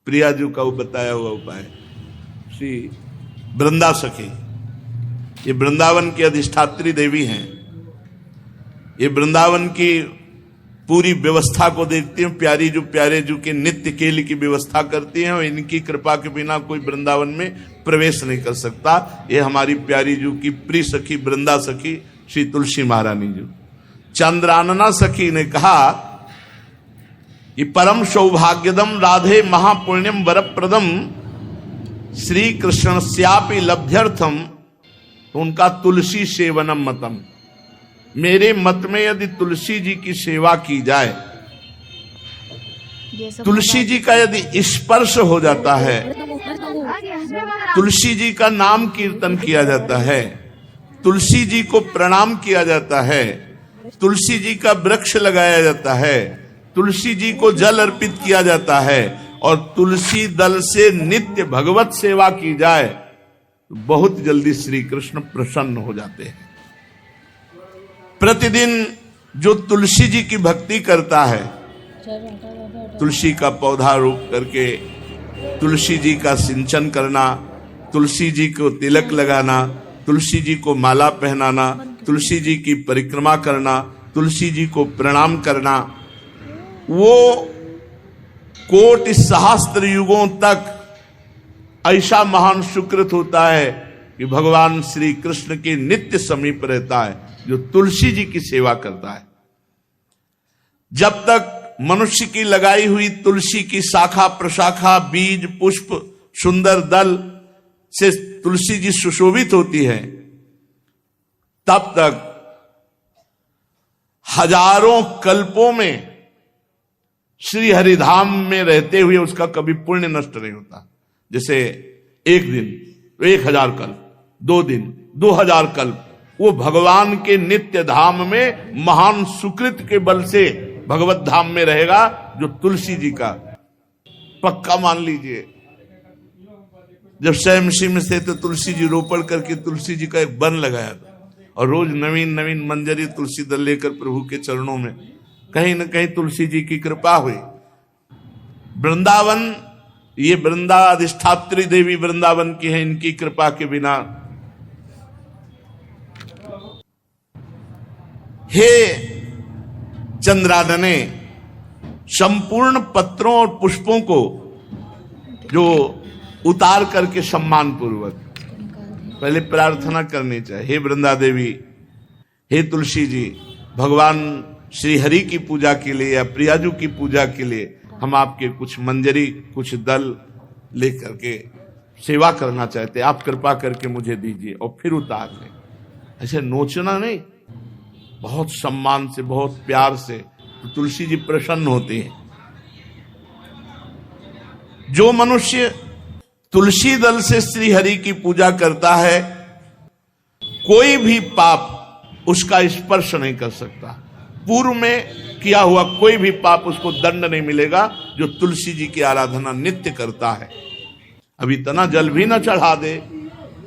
प्रिया जी का वो बताया हुआ उपाय। श्री वृंदा सखी, ये वृंदावन की अधिष्ठात्री देवी हैं। ये वृंदावन की पूरी व्यवस्था को देखती हैं। प्यारी जो प्यारे जो के नित्य केली की व्यवस्था करती हैं और इनकी कृपा के बिना कोई वृंदावन में प्रवेश नहीं कर सकता। ये हमारी प्यारी जो की प्रिय सखी वृंदा सखी श्री तुलसी महारानी जी। चंद्रानना सखी ने कहा कि परम सौभाग्यदम राधे महापुण्यम वरप्रदम श्री कृष्णस्यापि लभ्यर्थम, तो उनका तुलसी सेवनम मतम। मेरे मत में यदि तुलसी जी की सेवा की जाए, तुलसी जी का यदि स्पर्श हो जाता है, तुलसी जी का नाम कीर्तन किया जाता है, तुलसी जी को प्रणाम किया जाता है, तुलसी जी का वृक्ष लगाया जाता है, तुलसी जी को जल अर्पित किया जाता है और तुलसी दल से नित्य भगवत सेवा की जाए, तो बहुत जल्दी श्री कृष्ण प्रसन्न हो जाते हैं। प्रतिदिन जो तुलसी जी की भक्ति करता है, तुलसी का पौधा रोप करके तुलसी जी का सिंचन करना, तुलसी जी को तिलक लगाना, तुलसी जी को माला पहनाना, तुलसी जी की परिक्रमा करना, तुलसी जी को प्रणाम करना, वो कोटि सहस्त्र युगों तक ऐसा महान सुकृत होता है कि भगवान श्री कृष्ण के नित्य समीप रहता है जो तुलसी जी की सेवा करता है। जब तक मनुष्य की लगाई हुई तुलसी की शाखा प्रशाखा बीज पुष्प सुंदर दल से तुलसी जी सुशोभित होती है, तब तक हजारों कल्पों में श्री हरिधाम में रहते हुए उसका कभी पुण्य नष्ट नहीं होता। जैसे एक दिन तो 1000 कल्प, 2 दिन 2000 कल्प, वो भगवान के नित्य धाम में महान सुकृत के बल से भगवत धाम में रहेगा, जो तुलसी जी का पक्का मान लीजिए। जब स्वयं में से तो तुलसी जी रोपण करके तुलसी जी का एक वन लगाया था और रोज नवीन नवीन मंजरी तुलसी दल लेकर प्रभु के चरणों में, कहीं न कहीं तुलसी जी की कृपा हुई। वृंदावन, ये वृंदा अधिष्ठात्री देवी वृंदावन की है, इनकी कृपा के बिना। हे चंद्रानने, संपूर्ण पत्रों और पुष्पों को जो उतार करके सम्मान पूर्वक पहले प्रार्थना करनी चाहिए। हे वृंदा देवी, हे तुलसी जी, भगवान श्री हरि की पूजा के लिए या प्रियाजू की पूजा के लिए हम आपके कुछ मंजरी कुछ दल लेकर के सेवा करना चाहते, आप कृपा करके मुझे दीजिए, और फिर उतार लें। ऐसे नोचना नहीं, बहुत सम्मान से बहुत प्यार से, तो तुलसी जी प्रसन्न होती हैं। जो मनुष्य तुलसी दल से श्री हरि की पूजा करता है, कोई भी पाप उसका स्पर्श नहीं कर सकता। पूर्व में किया हुआ कोई भी पाप उसको दंड नहीं मिलेगा, जो तुलसी जी की आराधना नित्य करता है। अब इतना जल भी ना चढ़ा दे,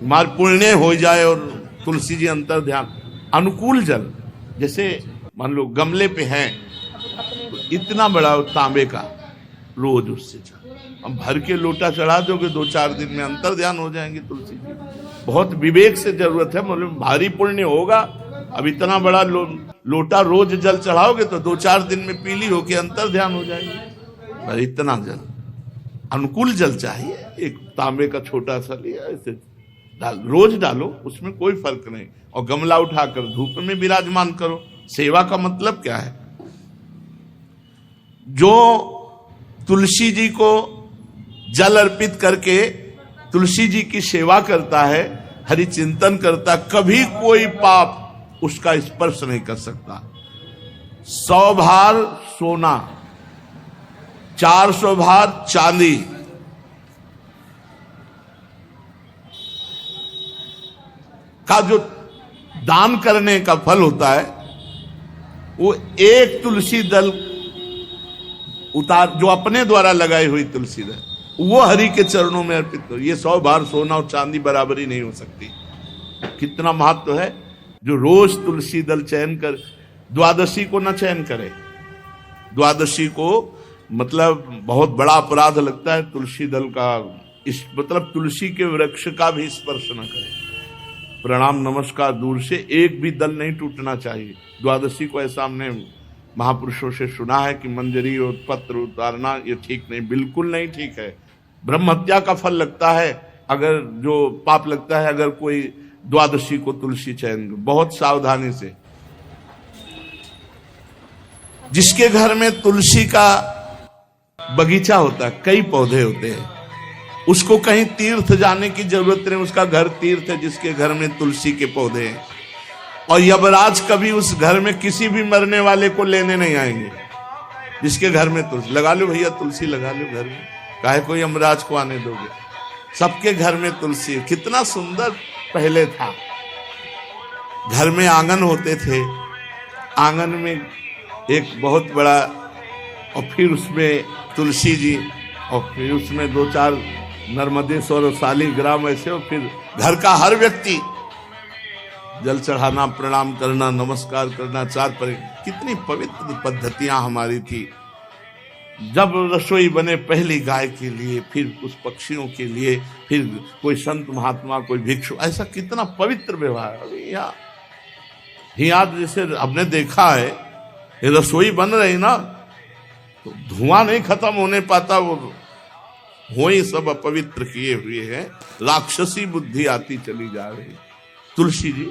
मार पुण्य हो जाए और तुलसी जी अंतर ध्यान अनुकूल जल, जैसे मान लो गमले पे हैं तो इतना बड़ा तांबे का रोज उससे चढ़, हम भर के लोटा चढ़ा दोगे 2-4 दिन में अंतर ध्यान हो जाएंगे तुलसी जी। बहुत विवेक से जरूरत है, मतलब भारी पुण्य होगा। अब इतना बड़ा लोटा रोज जल चढ़ाओगे तो 2-4 दिन में पीली होके अंतर ध्यान हो जाएगी। पर इतना जल, अनुकूल जल चाहिए। एक तांबे का छोटा सा लिया, ऐसे रोज डालो, उसमें कोई फर्क नहीं, और गमला उठाकर धूप में विराजमान करो। सेवा का मतलब क्या है? जो तुलसी जी को जल अर्पित करके तुलसी जी की सेवा करता है, हरि चिंतन करता, कभी कोई पाप उसका स्पर्श नहीं कर सकता। 100 भार सोना, 400 भार चांदी, का जो दान करने का फल होता है, वो एक तुलसी दल उतार, जो अपने द्वारा लगाई हुई तुलसी दल, वो हरि के चरणों में अर्पित करो। ये 100 भार सोना और चांदी बराबरी नहीं हो सकती। कितना महत्व है। जो रोज तुलसी दल चयन कर, द्वादशी को न चयन करे, द्वादशी को मतलब बहुत बड़ा अपराध लगता है तुलसी दल का, इस मतलब तुलसी के वृक्ष का भी स्पर्श न करें। प्रणाम नमस्कार दूर से, एक भी दल नहीं टूटना चाहिए। द्वादशी को ऐसा हमने महापुरुषों से सुना है कि मंजरी और पत्र उतारना ये ठीक नहीं, बिल्कुल नहीं ठीक है। ब्रह्म हत्या का फल लगता है, अगर जो पाप लगता है अगर कोई द्वादशी को तुलसी चयन, बहुत सावधानी से। जिसके घर में तुलसी का बगीचा होता है, कई पौधे होते हैं, उसको कहीं तीर्थ जाने की जरूरत नहीं, उसका घर तीर्थ है जिसके घर में तुलसी के पौधे हैं। और यमराज कभी उस घर में किसी भी मरने वाले को लेने नहीं आएंगे। जिसके घर में तुलसी, लगा लो भैया तुलसी लगा लो घर में, काहे को यमराज को आने दोगे? सबके घर में तुलसी। कितना सुंदर पहले था, घर में आंगन होते थे, आंगन में एक बहुत बड़ा, और फिर उसमें तुलसी जी, और फिर उसमें 2-4 नर्मदेश्वर और शालिग्राम ऐसे, और फिर घर का हर व्यक्ति जल चढ़ाना, प्रणाम करना, नमस्कार करना, कितनी पवित्र पद्धतियां हमारी थी। जब रसोई बने पहली गाय के लिए, फिर कुछ पक्षियों के लिए, फिर कोई संत महात्मा, कोई भिक्षु, ऐसा कितना पवित्र व्यवहार। अभी यहाँ जैसे हमने देखा है, ये रसोई बन रही ना, तो धुआं नहीं खत्म होने पाता, वो ही सब अपवित्र किए हुए हैं, राक्षसी बुद्धि आती चली जा रही। तुलसी जी,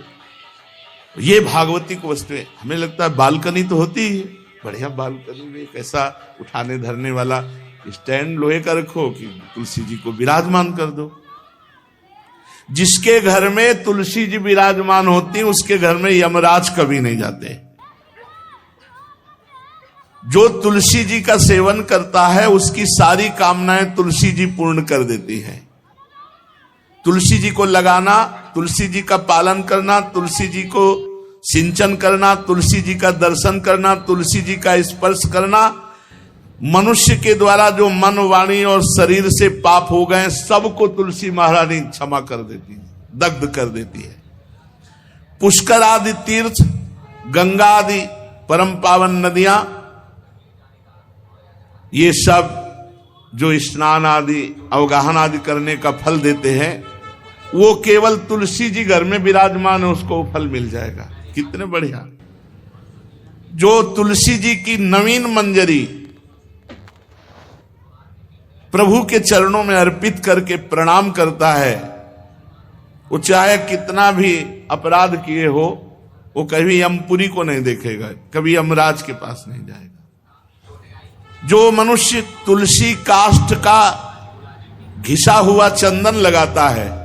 ये भागवती को वस्तु है। हमें लगता है बालकनी तो होती ही, बढ़िया बालकनी में एक ऐसा उठाने धरने वाला स्टैंड लोहे का रखो कि तुलसी जी को विराजमान कर दो। जिसके घर में तुलसी जी विराजमान होती, उसके घर में यमराज कभी नहीं जाते। जो तुलसी जी का सेवन करता है उसकी सारी कामनाएं तुलसी जी पूर्ण कर देती हैं। तुलसी जी को लगाना, तुलसी जी का पालन करना, तुलसी जी को सिंचन करना, तुलसी जी का दर्शन करना, तुलसी जी का स्पर्श करना, मनुष्य के द्वारा जो मन, वाणी और शरीर से पाप हो गए सबको तुलसी महारानी क्षमा कर देती है, दग्ध कर देती है। पुष्कर आदि तीर्थ, गंगा आदि परम पावन नदियां, ये सब जो स्नान आदि, अवगाहन आदि करने का फल देते हैं, वो केवल तुलसी जी घर में विराजमान है, उसको फल मिल जाएगा। कितने बढ़िया। जो तुलसी जी की नवीन मंजरी प्रभु के चरणों में अर्पित करके प्रणाम करता है, वो चाहे कितना भी अपराध किए हो, वो कभी यमपुरी को नहीं देखेगा, कभी यमराज के पास नहीं जाएगा। जो मनुष्य तुलसी काष्ठ का घिसा हुआ चंदन लगाता है,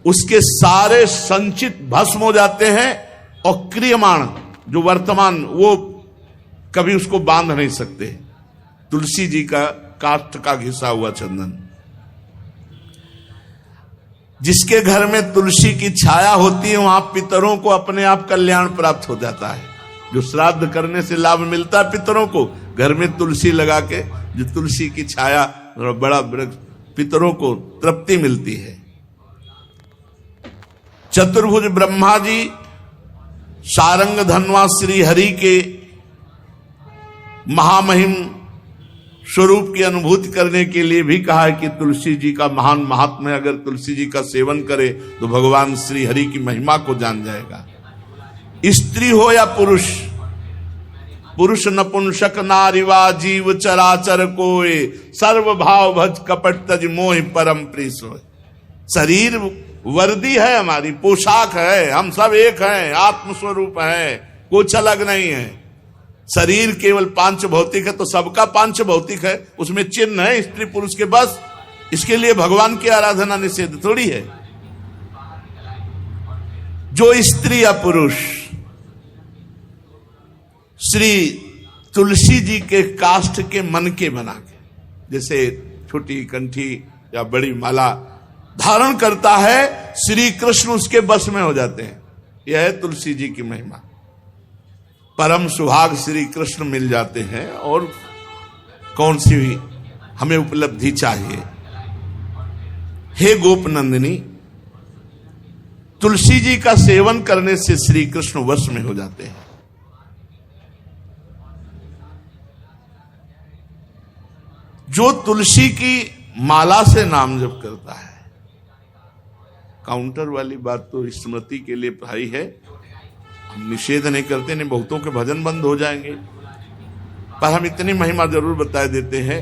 उसके सारे संचित भस्म हो जाते हैं, और क्रियमाण जो वर्तमान, वो कभी उसको बांध नहीं सकते। तुलसी जी का काष्ठ का घिसा हुआ चंदन। जिसके घर में तुलसी की छाया होती है, वहां पितरों को अपने आप कल्याण प्राप्त हो जाता है। जो श्राद्ध करने से लाभ मिलता है पितरों को, घर में तुलसी लगा के, जो तुलसी की छाया, बड़ा वृक्ष, पितरों को तृप्ति मिलती है। चतुर्भुज ब्रह्मा जी सारंग धनवा श्री हरि के महामहिम स्वरूप की अनुभूति करने के लिए भी कहा है कि तुलसी जी का महान महात्म्य है। अगर तुलसी जी का सेवन करे तो भगवान श्री हरि की महिमा को जान जाएगा। स्त्री हो या पुरुष, पुरुष नपुंसक नारीवा जीव चराचर कोय, सर्व भाव भज कपट तज मोहि परम प्रिय सोय। शरीर वर्दी है, हमारी पोशाक है, हम सब एक हैं, आत्मस्वरूप है, कुछ अलग नहीं है। शरीर केवल पांच भौतिक है तो सबका पांच भौतिक है, उसमें चिन्ह है स्त्री पुरुष के, बस इसके लिए भगवान की आराधना निषेध थोड़ी है। जो स्त्री या पुरुष श्री तुलसी जी के काष्ठ के मन के बना के, जैसे छोटी कंठी या बड़ी माला धारण करता है, श्री कृष्ण उसके बस में हो जाते हैं। यह है तुलसी जी की महिमा। परम सुहाग श्री कृष्ण मिल जाते हैं, और कौन सी भी हमें उपलब्धि चाहिए। हे गोप नंदिनी, तुलसी जी का सेवन करने से श्री कृष्ण वश में हो जाते हैं। जो तुलसी की माला से नाम जप करता है, काउंटर वाली बात तो स्मृति के लिए भाई है, हम निषेध नहीं करते, नहीं बहुतों के भजन बंद हो जाएंगे, पर हम इतनी महिमा जरूर बता देते हैं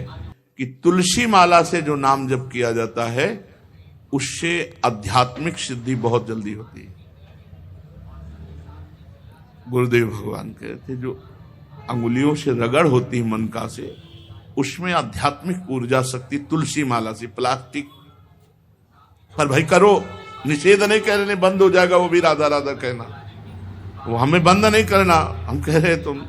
कि तुलसी माला से जो नाम जप किया जाता है उससे आध्यात्मिक सिद्धि बहुत जल्दी होती है। गुरुदेव भगवान कहते जो अंगुलियों से रगड़ होती है मन का से, उसमें आध्यात्मिक ऊर्जा शक्ति तुलसी माला से। प्लास्टिक पर भाई करो, निषेध नहीं कह रहे, बंद हो जाएगा वो भी राधा राधा कहना, वो हमें बंद नहीं करना, हम कह रहे तुम